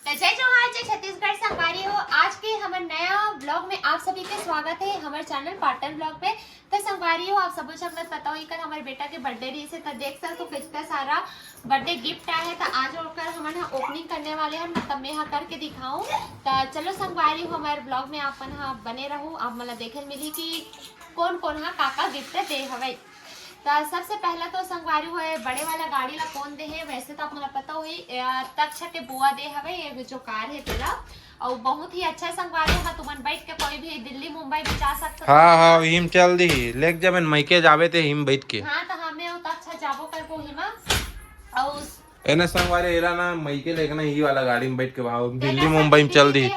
जय जोहार, जय छत्तीसगढ़ संगवारी हो। आज के हमारे नया ब्लॉग में आप सभी के स्वागत है हमारे चैनल पाटन ब्लॉग पे। तो संगवारी हो, आप सब पता हो कर हमारे बेटा के बर्थडे रही से तो देख सकते हो कितना सारा बर्थडे गिफ्ट आया है। तो आज होकर हमारे ओपनिंग करने वाले हैं, तब मैं यहाँ करके दिखाऊं। तो चलो संगवारी हो, हमारे ब्लॉग में आप बने रहो। आप मतलब देखे मिली कि कौन कौन काका गिफ्ट दे हवे। तो सबसे पहला तो संगवारी हुए बड़े वाला गाड़ी ला कौन दे है। वैसे तो आपको पता हुई तक के बुआ दे हवे ये जो कार है तेरा, और बहुत ही अच्छा संगवारी होगा। तुमन बैठ के कोई भी दिल्ली मुंबई भी जा सकते हो। हाँ हिम चल दी लेक जब मैके जावे थे हिम बैठ के। हाँ तो हमें अच्छा जाबो कर को हिमा और एना संगवारी एला ना मैके लेके ना ही वाला गाड़ी में बैठ के भाव दिल्ली मुंबई में चल दी।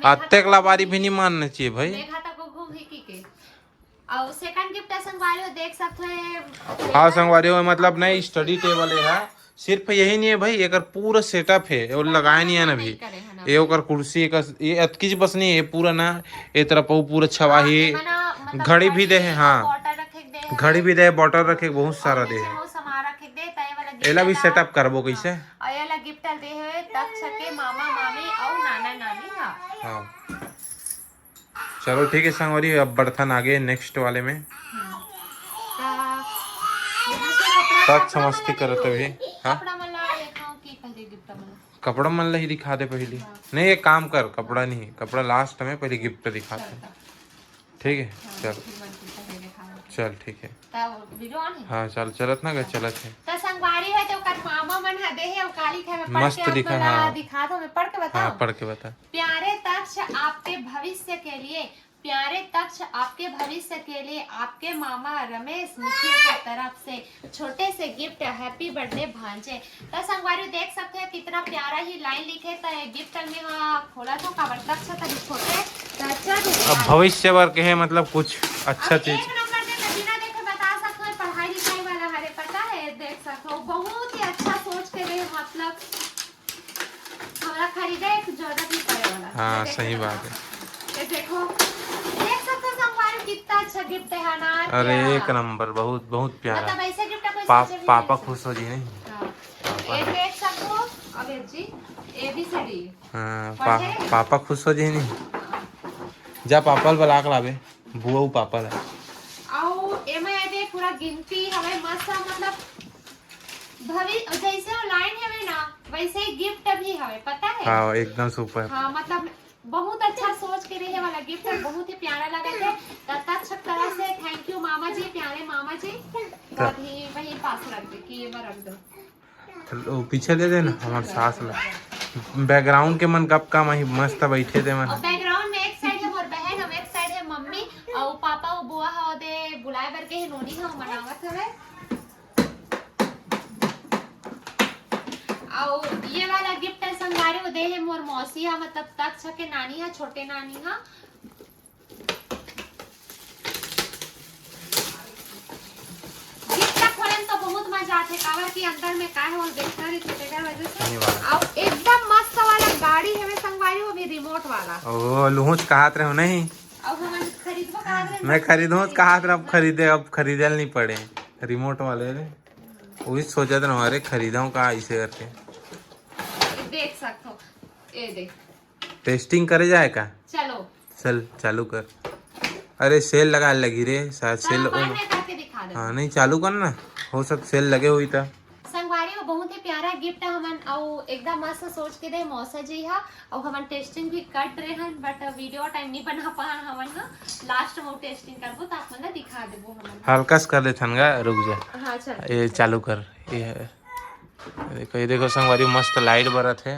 अत्तेक ला बारी भी नहीं मानना चाहिए भाई। मेघा तक को घूम ही के और सेकंड गिफ्ट संगवारी हो देख सकते हैं। हाँ संगवारी हो मतलब नहीं स्टडी टेबल है, सिर्फ यही नहीं है भाई, एक पूरा सेटअप है और लगाया नहीं है ना अभी। ये ओकर कुर्सी एक ये अतकी जी बस नहीं है पूरा ना। ए तरफ पूरा छवाही घड़ी भी दे है। हाँ घड़ी भी दे, बॉटल रखे बहुत सारा दे है। एला भी सेटअप करबो कैसे। और एला गिफ्ट दे है तक छके मामा मामी और नाना नानी। हाँ चलो ठीक है संगवारी, अब बर्तन आगे नेक्स्ट वाले में तक समझती करते हुए। हाँ कपड़ा मन ला ही दिखा दे पहले। नहीं एक काम कर, कपड़ा नहीं, कपड़ा लास्ट में, पहले गिफ्ट दिखाते। ठीक है चल चल ठीक है। हाँ चल चलत ना गए चलत है। तो संगवारी है तो कर मामा मन ह दे है काली खे में पढ़ मस्त के दिखा। हाँ दिखा दो, मैं पढ़ के बताऊं। हाँ पढ़ के बता। प्यारे तक्ष आपके भविष्य के लिए, प्यारे तक्ष आपके भविष्य के लिए आपके मामा रमेश मुखिया की तरफ से छोटे से गिफ्ट, हैप्पी बर्थडे भांजे। तो संगवारी देख सकते हैं कितना प्यारा ही लाइन लिखे। तो गिफ्ट में खोला तो काबर तक्ष तक छोटे। अब भविष्य वर्ग है मतलब कुछ अच्छा चीज। एक नंबर दे बिना देखे बता सकते हैं पढ़ाई लिखाई वाला हरे पता है। देख सकते हो बहुत ही अच्छा सोच के गए, मतलब हमारा खरीदे एक जरूरत नहीं पड़े वाला। हाँ सही बात है। ये देखो देख सकते हो संगवारी कितना अच्छा गिफ्ट है ना। अरे एक नंबर, बहुत बहुत प्यारा। मतलब ऐसे गिफ्ट कोई पापा खुश हो जी नहीं। ये देख सकते हो अबे जी ABCD। हाँ पापा खुश हो जी नहीं। जा पापा बुला के लावे बुआ पापा ला। और एमे दे पूरा गिनती हमें मस्त, मतलब भविष्य जैसे लाइन है ना वैसे ही गिफ्ट भी है पता है। हाँ एकदम सुपर। हाँ मतलब बहुत अच्छा सोच के रहे वाला गिफ्ट है, बहुत ही प्यारा लगा थे। तत्त तरह से थैंक यू मामा जी, प्यारे मामा जी। बहुत ही वही पास रख दे कि ये में रख दो। पीछे दे देना हमारे सास ला। बैकग्राउंड के मन कब का मही मस्त बैठे थे मन। और बैकग्राउंड में एक साइड है मोर बहन, हम एक साइड है मम्मी और पापा और बुआ हो दे बुलाए बर के नोनी हम मनावत हवे। और ये वाला गिफ्ट है संगारे वो दे है मोर मौसी है, मतलब तक छके नानी है, छोटे नानी है। गिफ्ट खोले तो बहुत मजा आते काबर की अंदर में काय हो देखना रे छोटे का वजह से। और एकदम मस्त वाला गाड़ी है में संगवारी वो भी रिमोट वाला। ओ लुहुच कहात रहे हो नहीं। अब हम खरीदबो कहां रे। मैं खरीदूं कहात रहे, अब खरीदल नहीं पड़े रिमोट वाले ने। वही सोचा था हमारे खरीदाऊं का ऐसे करके। देख सकते हो ये देख टेस्टिंग करे जाए का। चलो चल चालू कर। अरे सेल लगा लगी रे शायद सेल। करके दिखा दे। हाँ नहीं चालू कर ना, हो सकता सेल लगे हुई था। संगवारी वो बहुत ही प्यारा गिफ्ट है हमन और एकदम मस्त सोच के दे मौसा जी हा। और हमन टेस्टिंग भी कर रहे हैं बट वीडियो टाइम नहीं बना पा हमन ना। लास्ट में टेस्टिंग करबो तो आपन दिखा देबो हमन। हल्का से कर देथन गा, रुक जा। हां चल ये चालू कर। ये देखो संगवारी मस्त लाइट बरत है।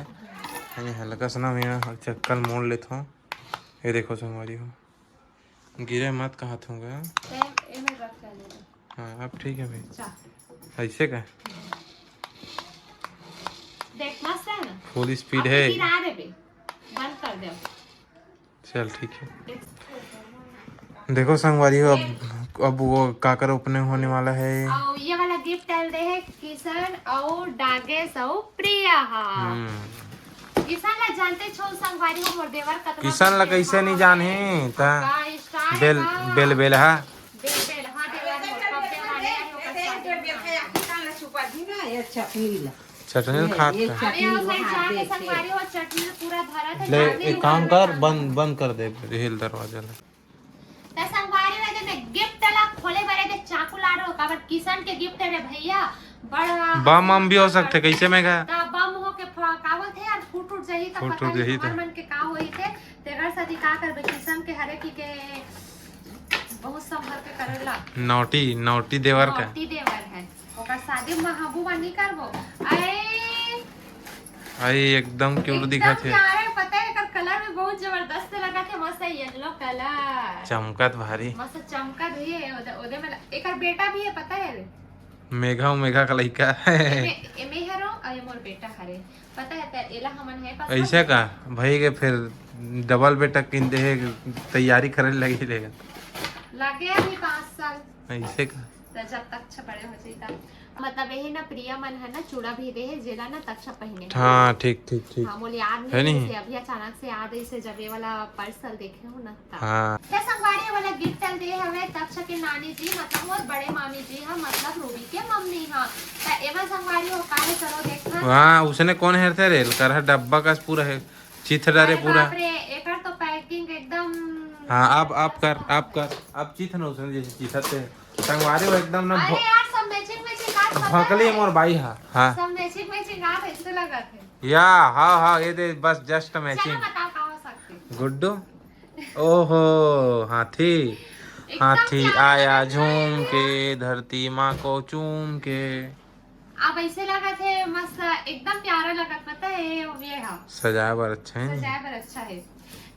हल्का सा ना मैं चक्कर मोड़ लेता हूँ। ये देखो संगवारी हो गिरे मत कहा थूंगा। हाँ अब ठीक है भाई ऐसे का देख मस्त है ना, फुल स्पीड है। बंद कर दे। चल ठीक है। देखो संगवारी हो अब वो काकर ओपनिंग होने वाला है। और ये वाला गिफ्ट डाल दे है किशन और डागेश और प्रिया। किसान ला जानते छो संगवारी हो मोर देवर कतना। किसान ला कैसे नहीं जाने ता बेल बेल बेल हा बेल बेल हां देवर मोर कब दे वाले हो। चटनी खात एक का अरे वो साइड जाके संगवारी हो चटनी में पूरा धरा था ले जाने एक ही काम वाला कर था। बंद कर दे हिल दरवाजा ले त संगवारी में दे गिफ्ट ला खोले बारे दे चाकू लाडो काबर किसान के गिफ्ट रे भैया बड़ा बम भी हो सकते कैसे में का ता बम हो के कावल थे यार फूट जाही त फूट पता जाही नहीं त। हमार मन के का होई थे तेगर साथी का करबे किसान के हरे की के बहुत संभल के करेला नौटी देवर का नौटी देवर है ओकर शादी महबूबा नहीं करबो आई एकदम क्यूट दिखा थे प्यारा है, पता है एकर कलर भी बहुत जबरदस्त लगा थे मस्त येलो कलर चमकत भारी मस्त चमका भी है ओदे में एकर बेटा भी है पता है मेघा का लड़का है एमे हरो अरे मोर बेटा हरे पता है त एला हमन है पास ऐसे का भाई के फिर डबल बेटा किन दे तैयारी करे लगी लेगा लगे अभी 5 साल ऐसे का त जब तक बड़े हो जाई मतलब यही ना प्रिया मन है ना चूड़ा भी दे है जेला ना तक्षा पहने हाँ ठीक हाँ मोल याद है नहीं नहीं? से अभी अचानक से याद ऐसे जब ये वाला पर्सल देखे हो ना तब हाँ क्या संगवारी वाला गिफ्ट दे हवे तक्षा के नानी जी मतलब मोर बड़े मामी जी हा मतलब रूबी के मम्मी हा त एमा संगवारी हो काहे करो देखना वहाँ उसने कौन है थे रेल कर डब्बा का पूरा है चिथ डरे अरे पूरा बाप रे एकर तो पैकिंग एकदम हाँ आप चिथ न उसने जैसे चिथते संगवारी वो एकदम ना अरे यार सब मैचिंग आज पता भकली है? मोर भाई हाँ सब मैचिंग आज ऐसे लगा थे या हाँ ये दे बस जस्ट चलो मैचिंग बताओ कहाँ हो सकते गुड्डू ओहो हाथी हाथी आया झूम के धरती माँ को चूम के अब ऐसे लगा थे मस्त एकदम प्यारा लगा पता है ये हाँ सजाया बर अच्छा है सजाया पर अच्छा है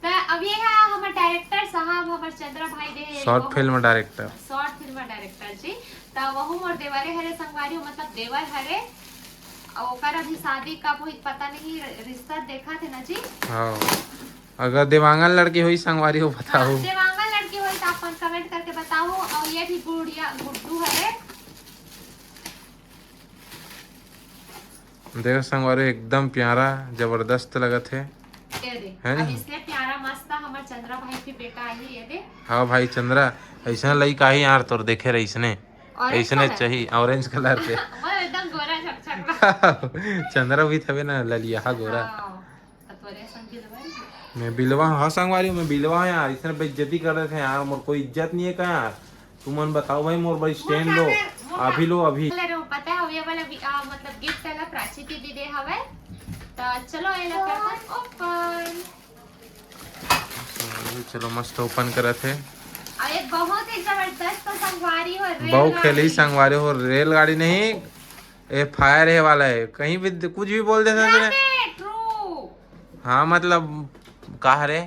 तो अब ये है हमारे डायरेक्टर साहब हमारे चंद्रा भाई the short film director short film director ji तो वहु मोर देवरे हरे संगवारी मतलब देवर हरे और ओकर अभी शादी कब हुई पता नहीं रिश्ता देखा थे ना जी हाँ अगर देवांगन लड़की हुई संगवारी हो बताओ देवांगन लड़की हुई तो आप कमेंट करके बताओ और ये भी गुड्डू हरे देखो संगवारी एकदम प्यारा जबरदस्त लगा थे ये दे है अब नहीं? इसलिए प्यारा मस्त हमारे चंद्रा भाई की बेटा आई ये दे हाँ भाई चंद्रा ऐसा लड़का ही यार तोर देखे रही इसने Orange ऐसने color? चाहिए ऑरेंज कलर पे वो एकदम गोरा छकछक चंद्रा भी थे ना ललिया गोरा तोरे संगी दवाई मैं बिलवा हाँ संगवारी मैं बिलवा यार इसने बेइज्जती कर रहे थे यार मोर कोई इज्जत नहीं है का यार तुम मन बताओ भाई मोर भाई स्टैंड लो अभी लो अभी ले रो पता है ये वाला मतलब गिफ्ट वाला प्राची दीदी दे हवे तो चलो ये ला करते ओपन चलो मस्त ओपन करे थे और ये बहुत ही जबरदस्त संगवारी हो बहु खेली संगवारी हो रेलगाड़ी नहीं ये फायर है वाला है कहीं भी कुछ भी बोल देता है ट्रू हाँ मतलब कहा रे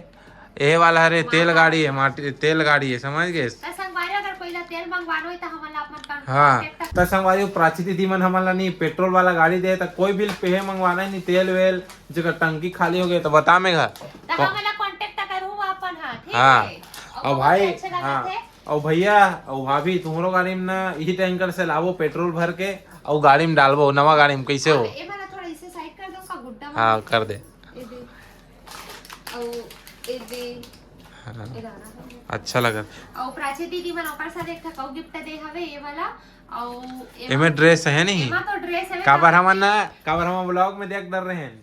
ये वाला रे तेल गाड़ी है माटी तेल गाड़ी है समझ गए तो संगवारी अगर कोई ला तेल मंगवानो है तो हमला अपन हाँ तो संगवारी प्राची दीदी मन हमारा नहीं पेट्रोल वाला गाड़ी दे तो कोई भी पे मंगवाना ही नहीं तेल वेल जगह टंकी खाली हो गई तो बता मेगा तो हमला कांटेक्ट करूँ अपन हाँ ठीक हाँ है और भाई अच्छे लगा हाँ थे और भैया और भाभी तुम्हारो गाड़ी में ना यही टैंकर से लावो पेट्रोल भर के और गाड़ी में डालबो नवा गाड़ी में कैसे हो ये वाला थोड़ा इसे साइड कर दो का गुड्डा हाँ कर दे ये दे और ये दे हाँ, ये लाना अच्छा लगा और प्राची दीदी मन ओकर साथ एक ठा गिफ्ट दे हवे ये वाला और एमे ड्रेस है नहीं एमा तो ड्रेस है काबर हम ब्लॉग में देख डर रहे हैं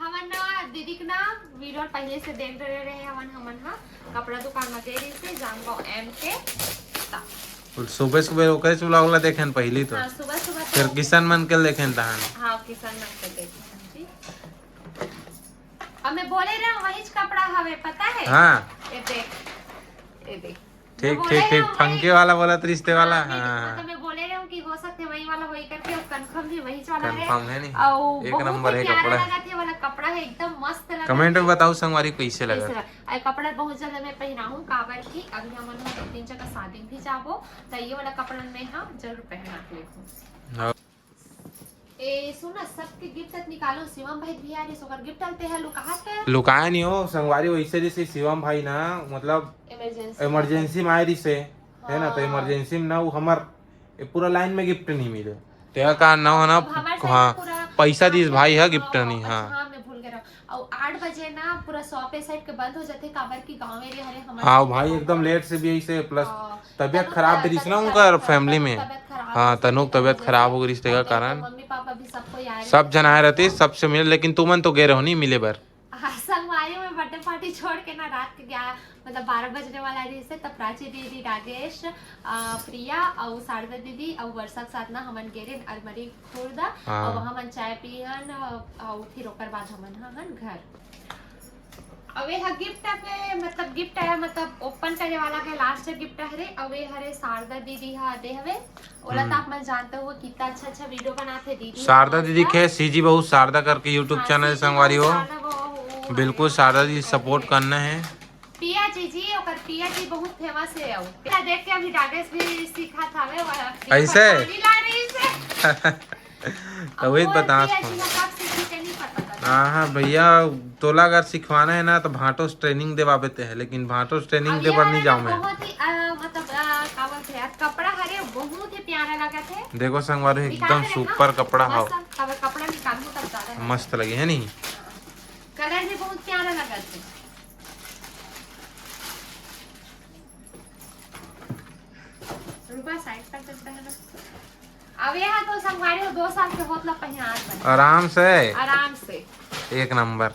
हमन ना दीदी के ना वीडियो पहले से देख रहे हमन हा कपड़ा दुकान में दे रही से जामगांव एम के ता सुबह सुबह ओकरे चुला उला देखे पहली तो हाँ सुबह सुबह फिर किसान मन के देखे तहन हाँ किसान मन के देखे जी अब मैं बोले रहा हूँ वही कपड़ा हवे पता है हाँ ये देख ठीक ठीक ठीक फंके वाला बोला तो रिश्ते वाला हाँ हाँ मैं बोले रहा हूँ कि हो सकते वही वाला वही करके और कंफर्म भी वही वाला है कंफर्म है नहीं और एक बहुत नंबर है ही प्यारा कपड़ा लगा थे वाला कपड़ा है एकदम मस्त लगा कमेंट में बताओ संगवारी कैसे लगा आई कपड़ा बहुत ज्यादा मैं पहनाऊं काबर की अभी हमन दो तीन जगह शादी भी जाबो तो ये वाला कपड़ा में हम जरूर पहना के देखो हाँ। ए सुना सबके गिफ्ट निकालो शिवम भाई भी आ रही सोकर गिफ्ट डालते हैं लोग कहां पे लुकाया नहीं हो संगवारी वैसे जैसे शिवम भाई ना मतलब इमरजेंसी में आए रही से है ना तो इमरजेंसी में ना वो हमार पूरा लाइन में गिफ्ट नहीं मिले तो का ना हो ना हाँ पैसा दीस भाई है गिफ्ट नहीं हाँ हाँ मैं भूल गया और और 8 बजे ना पूरा शॉप ए साइड के बंद हो जाते काबर की गांव एरिया हरे हमारे। हाँ भाई एकदम लेट से भी ऐसे प्लस तबीयत तनुक खराब भी रही ना उनका फैमिली में। तबीयत खराब हाँ हो तनुक जाती तबीयत है, खराब हो गई रिश्ते का और कारण। मम्मी पापा भी सबको यार सब जन आए रहते सबसे मिले, लेकिन तुमन तो गए रहो नहीं मिले बर। संगवारी में बर्थडे पार्टी छोड़ के ना रात के गया मतलब 12 बजने वाला रही से, तब प्राची दीदी, राजेश, प्रिया और शारदा दीदी और वर्षा के साथ ना हमन गेरे अलमरी खुर्दा हाँ। और वहां मन चाय पियन और फिर ओकर बाद हमन हन घर। अवे हा गिफ्ट पे मतलब गिफ्ट है मतलब ओपन करे वाला के लास्ट गिफ्ट हरे। अवे हरे शारदा दीदी हा दे हवे ओला तो आप मन जानते हो कितना अच्छा अच्छा वीडियो बनाते दीदी। शारदा दीदी के सीजी बहू शारदा करके यूट्यूब चैनल संगवारी हो, बिल्कुल शारदा जी सपोर्ट करना है। पिया जी और पिया जी बहुत फेमस है। और देख के अभी राजेश भी सीखा था वे वाला ऐसे तो वही बता हाँ भैया तोला अगर सिखवाना है ना तो भाटोस ट्रेनिंग देवाते हैं, लेकिन भाटोस ट्रेनिंग दे पर नहीं जाऊँ मैं। बहुत ही मतलब का बोलते हैं कपड़ा हरे बहुत ही प्यारा लगा थे। देखो संगवारी एकदम सुपर कपड़ा हो, कपड़ा निकालू तब ज्यादा मस्त लगे है नहीं, कलर भी बहुत प्यारा लगा थे। रुपा साइड कर सकते हैं ना। अब यहाँ तो संगवारी 2 साल के होतला पहनात आराम से एक नंबर।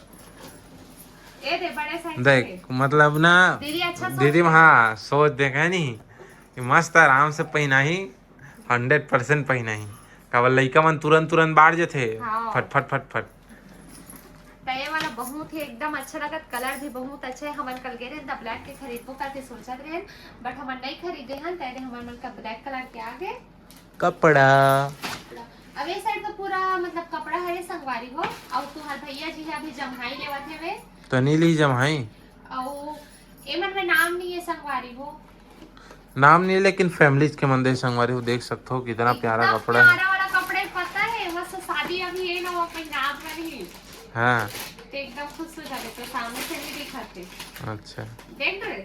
ए दे बड़े साइज देख मतलब ना दीदी अच्छा दीदी हाँ सोच देखा नहीं कि मस्त आराम से पहना ही 100% पहना ही का लइका मन तुरंत तुरंत बाढ़ जाते फट फट फट फट। ये वाला बहुत ही एकदम अच्छा लगा, कलर भी बहुत अच्छा है। हमन कल गए थे ब्लैक के खरीदबो करके सोचत रहे बट हमन नहीं खरीदे हन तेरे हमन मन का ब्लैक कलर के आगे कपड़ा। अब ये साइड तो पूरा मतलब कपड़ा है संगवारी हो। और तुहार भैया जी अभी जमहाई लेवत है वे तो नहीं ली जमहाई और एमन में नाम नहीं है संगवारी हो, नाम नहीं लेकिन फैमिलीज के मंदिर संगवारी हो देख सकते हो कितना प्यारा कपड़ा है। प्यारा वाला कपड़े पता है बस शादी अभी है ना वो पंजाब में ही हाँ तो एकदम खुश हो जाते तो सामने से नहीं दिखाते। अच्छा देख रहे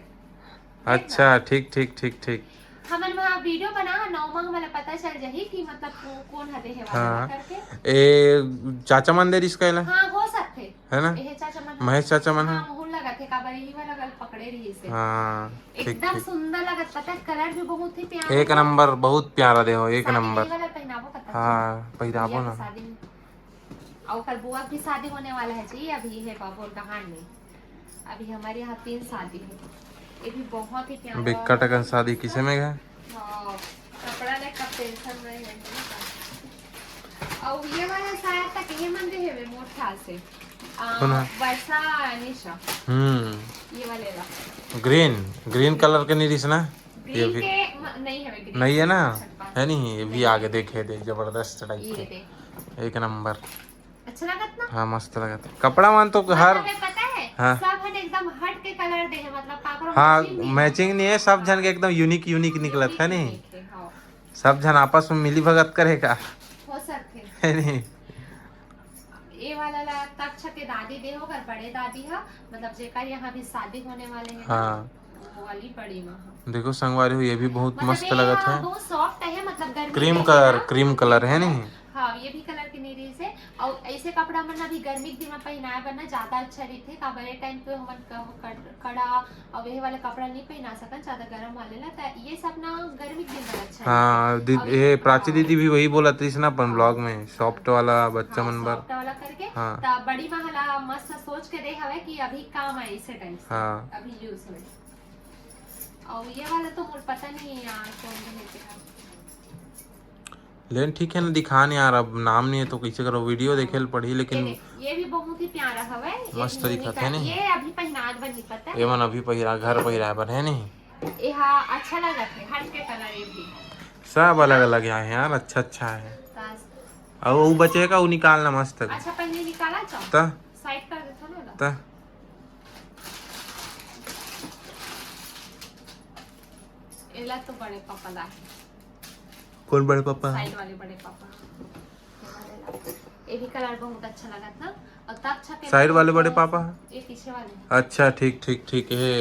अच्छा ठीक ठीक ठीक ठीक। हमन वहाँ वीडियो बना नौमा हमें पता चल जाही कि मतलब कौन हदे है वाला हाँ करके। ए चाचा मंदिर इसका हाँ हो सकते है ना, ये चाचा मन महेश चाचा मन है। हाँ मुहुल लगा थे काबर यही वाला गल पकड़े रही से। हाँ ठीक एकदम ठीक सुंदर लगत पता है कलर भी बहुत ही प्यारा एक नंबर बहुत प्यारा दे हो एक शादी नंबर। वाला पहनावो पता हाँ पहिराबो ना शादी में और कल बुआ की शादी होने वाला है जी अभी है बाबू कहान में। अभी हमारे यहाँ 3 शादी है, ये भी बहुत ही प्यारा बिक्का टकन शादी किसे में गए। हाँ, कपड़ा ले कब टेंशन नहीं है और ये वाला शायद तक ये मंदिर है वे मोट ख्याल से वैसा निशा ये वाले ला ग्रीन कलर के नहीं ना ये ग्रीन भी के नहीं है ग्रीन नहीं है ना है नहीं ये भी आगे देखे दे जबरदस्त टाइप ये के दे एक नंबर। अच्छा लगत ना। हाँ मस्त लगता कपड़ा मान तो हर हमें पता है हाँ सब हट एकदम हट के कलर दे है मतलब काकरो हाँ matching नहीं है। मैचिंग नहीं है सब जन के एकदम यूनिक यूनिक निकलत है नहीं, हाँ, सब जन आपस में मिली भगत करेगा हो सकते है नहीं। ये वाला ला तक के दादी दे हो कर बड़े दादी हा मतलब जेकर यहाँ भी शादी होने वाले हैं हाँ वो वाली बड़ी माँ देखो संगवारी हो ये भी बहुत मतलब मस्त ये लगत है बहुत सॉफ्ट है मतलब गर्मी क्रीम कलर है नहीं। हाँ ये भी कलर की नहीं रही से और ऐसे कपड़ा मन अभी गर्मी के दिन में पहनाए बनना ज्यादा अच्छा रही थे काबरे टाइम पे हमन कड़ा और ये वाला कपड़ा नहीं पहना सकन ज्यादा गर्म वाले ला तो ये सब ना गर्मी के दिन में अच्छा हाँ ये प्राची दीदी भी वही बोला थी ना अपन ब्लॉग में सॉफ्ट वाला बच्चा मन बर सॉफ्ट वाला करके हाँ ता बड़ी महला मस्त सोच के दे हवे कि अभी काम है इसे टाइम से हाँ अभी यूज में। और ये वाला तो मुझे पता नहीं है यार कौन है लेकिन ठीक है ना दिखाने यार अब नाम नहीं है तो कैसे करो वीडियो देखे पड़ी लेकिन ये भी बहुत ही प्यारा हवे मस्त दिखत है नहीं ये अभी पहनात बनी पता है एमन अभी पहिरा घर पहिरा पर है नहीं ये हाँ अच्छा लगा थे हट के कलर ये भी सब अलग अलग है यार अच्छा अच्छा है। और वो बचेगा वो निकालना मस्त अच्छा पहले निकाला चाहो ता साइड कर दे थोड़ा ना ता एला तो बड़े पापा ला कौन बड़े पापा साइड वाले बड़े पापा ये भी कलर बहुत अच्छा लगा था और तब अच्छा साइड वाले बड़े पापा ये पीछे वाले अच्छा ठीक ठीक ठीक है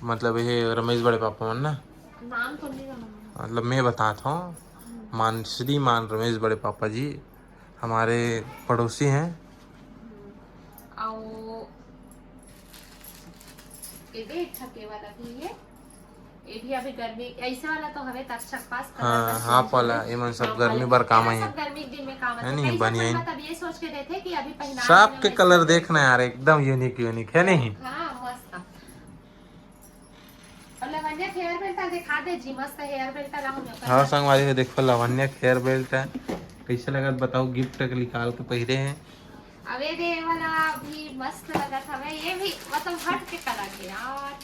मतलब ये रमेश बड़े पापा मन ना नाम तो नहीं जानूंगा मतलब मैं बताता हूँ मान रमेश बड़े पापा जी हमारे पड़ोसी हैं और ये छके वाला भी है, ये भी अभी गर्मी ऐसे वाला तो हमें तक पास हाँ हाफ वाला ये मन सब गर्मी बार काम है, गर्मी के दिन में काम है नहीं बनिया तब ये सोच के देते कि अभी पहना सब के कलर देखना यार एकदम यूनिक यूनिक है नहीं। हाँ मस्त। और लवन्या हेयर बेल्ट दिखा दे जी, मस्त हेयर बेल्ट लाऊं। हाँ संगवारी हो देखो लवन्या हेयर बेल्ट है, कैसे लगा बताओ, गिफ्ट निकाल के पहरे हैं। अब ये वाला भी मस्त लगा था, ये भी मतलब हट के कलर के यार,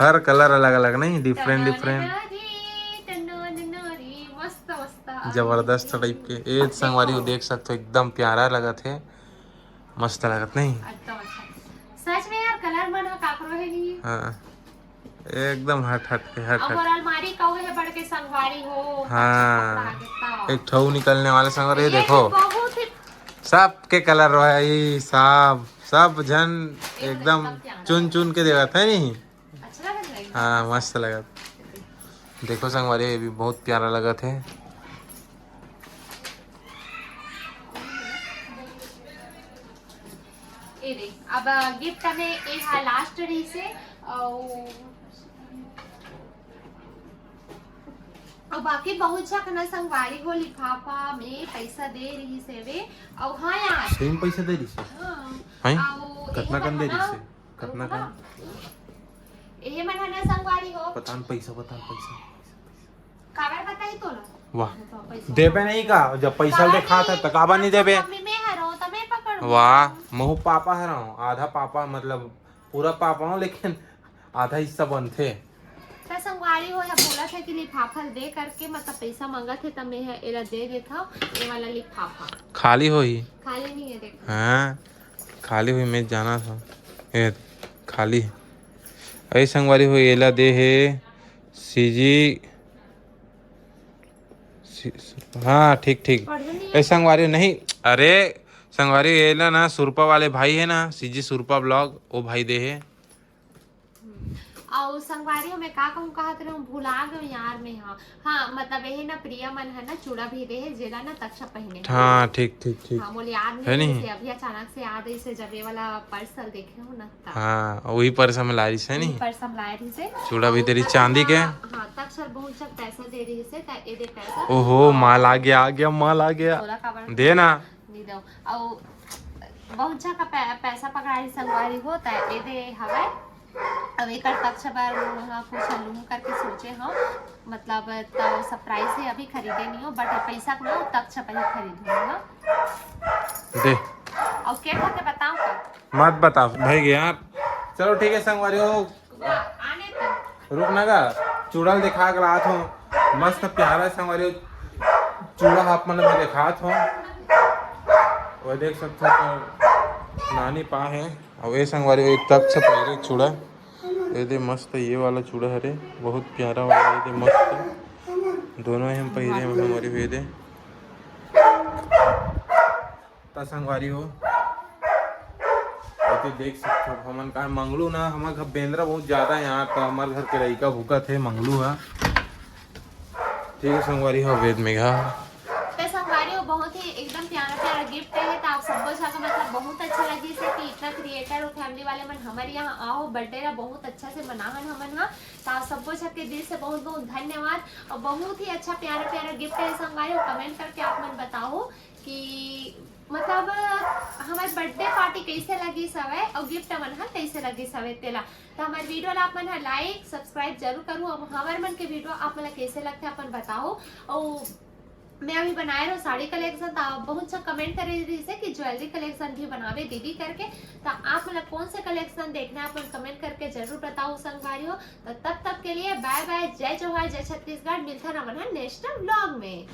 हर कलर अलग अलग नहीं, डिफरेंट डिफरेंट मस्त मस्त जबरदस्त टाइप के। ये संगवारी को देख सकते हो एकदम प्यारा लगा थे, मस्त लगत नहीं। सच में यार कलर मन काकरो है नहीं। हाँ एकदम हट हट के हट और हट। अलमारी का है बड़ के संगवारी हो। हाँ एक ठऊ निकलने वाले संगवारी ये देखो, बहुत ही सब के कलर है सब जन एकदम चुन चुन के देगा था नहीं। अच्छा लग रहा है। हाँ मस्त लगा, देखो संगवारी ये भी बहुत प्यारा लगा थे। ये देख अब गिफ्ट में एक है लास्ट रही से और बाकी बहुत अच्छा कना संगवारी को लिफाफा में पैसा दे रही से वे। और हाँ यार सेम पैसा दे रही से हाँ कितना कम दे रही से, कितना कम ये मन है ना संगवारी हो बतान पैसा काबर बताई तो ना। वाह देबे नहीं का, जब पैसा देखा था तकाबा नहीं देबे। मम्मी मैं हरो तो मैं पकड़ू। वाह महू पापा है रहा, आधा पापा मतलब पूरा पापा हूँ लेकिन आधा हिस्सा बनते। तो संगवारी हो या बोला था कि लिफाफा दे करके मतलब पैसा मांगा थे तब मैं एला दे देता ये वाला लिफाफा खाली हो ही। खाली नहीं है देख। हाँ खाली हुई मैं जाना था, ये खाली ऐ संगवारी हो एला दे है सीजी। हाँ ठीक ठीक ऐ संगवारी नहीं, अरे संगवारी एला ना सुरपा वाले भाई है ना सीजी सुरपा ब्लॉग, वो भाई दे है। और संगवारी में का कहूँ कहा तेरे भुला गए यार में। हाँ मतलब यही ना प्रिया मन है ना चूड़ा भी दे है जेला ना तक्षा पहने। हाँ ठीक ठीक ठीक। हाँ बोले याद नहीं अभी अचानक से याद है इसे जब ये वाला पर्स देखे हो ना। हाँ वही पर्स हम ला रही से नहीं, पर्स हम लाए रही से चूड़ा भी तेरी चांदी के। हाँ तक सर बहुत सब पैसा दे रही से ये दे पैसा। ओहो माल आ गया माल आ गया, दे ना नहीं दो। और बहुत सा का पैसा पकड़ा संगवारी होता है ये दे हवा। अब एक तक बार वहाँ कुछ लूँ करके सोचे हाँ मतलब तो सरप्राइज है अभी खरीदे नहीं हो बट पैसा को ना तक पहले खरीदूंगा दे। और क्या खाते बताओ का मत बता भाई यार। चलो ठीक है संगवारी हो आने तो रुक ना का चूड़ा दिखा कर रात हो मस्त प्यारा संगवारी हो चूड़ा हाफ मतलब मैं दिखा था वो देख सकते हो तो नानी पा है। और ये संगवारी एक तक से पहले चूड़ा ये दे मस्त, ये वाला चूड़ा हरे बहुत प्यारा वाला ये दे मस्त, दोनों ही हम पहले हमारी हुए दे संगवारी हो तो देख सकते हो। हमन का मंगलू ना हमारे घर बेंद्रा बहुत ज्यादा है यहाँ तो हमारे घर के लड़का भूखा थे मंगलू है। ठीक है संगवारी हो वेद मेघा संगवारी हो बहुत ही एकदम प्यारा प्यारा गिफ्ट है तो आप सबको अच्छा मतलब बहुत अच्छा लगी से कि इतना क्रिएटर और फैमिली वाले मन हमारे यहाँ आओ बर्थडे रा बहुत अच्छा से मनाहन हमन हा तो आप सबको सबके दिल से बहुत बहुत धन्यवाद। और बहुत ही अच्छा प्यारा प्यारा गिफ्ट है संगवारी हो कमेंट करके आप मन बताओ कि मतलब हमारे बर्थडे पार्टी कैसे लगी सवे और गिफ्ट मन हा कैसे लगी सवे तेला। तो हमारे वीडियो ला आप मन लाइक सब्सक्राइब जरूर करूँ। और हमारे मन के वीडियो आप मन कैसे लगते हैं अपन बताओ। और मैं अभी बनाए रहा साड़ी कलेक्शन तो आप बहुत अच्छा कमेंट कर रही थी कि ज्वेलरी कलेक्शन भी बनावे दीदी करके। तो आप मतलब कौन से कलेक्शन देखना है आप कमेंट करके जरूर बताओ संगवारी हो। तो तब तक के लिए बाय बाय, जय जवाहर जय छत्तीसगढ़, मिलता रहा नेक्स्ट व्लॉग में।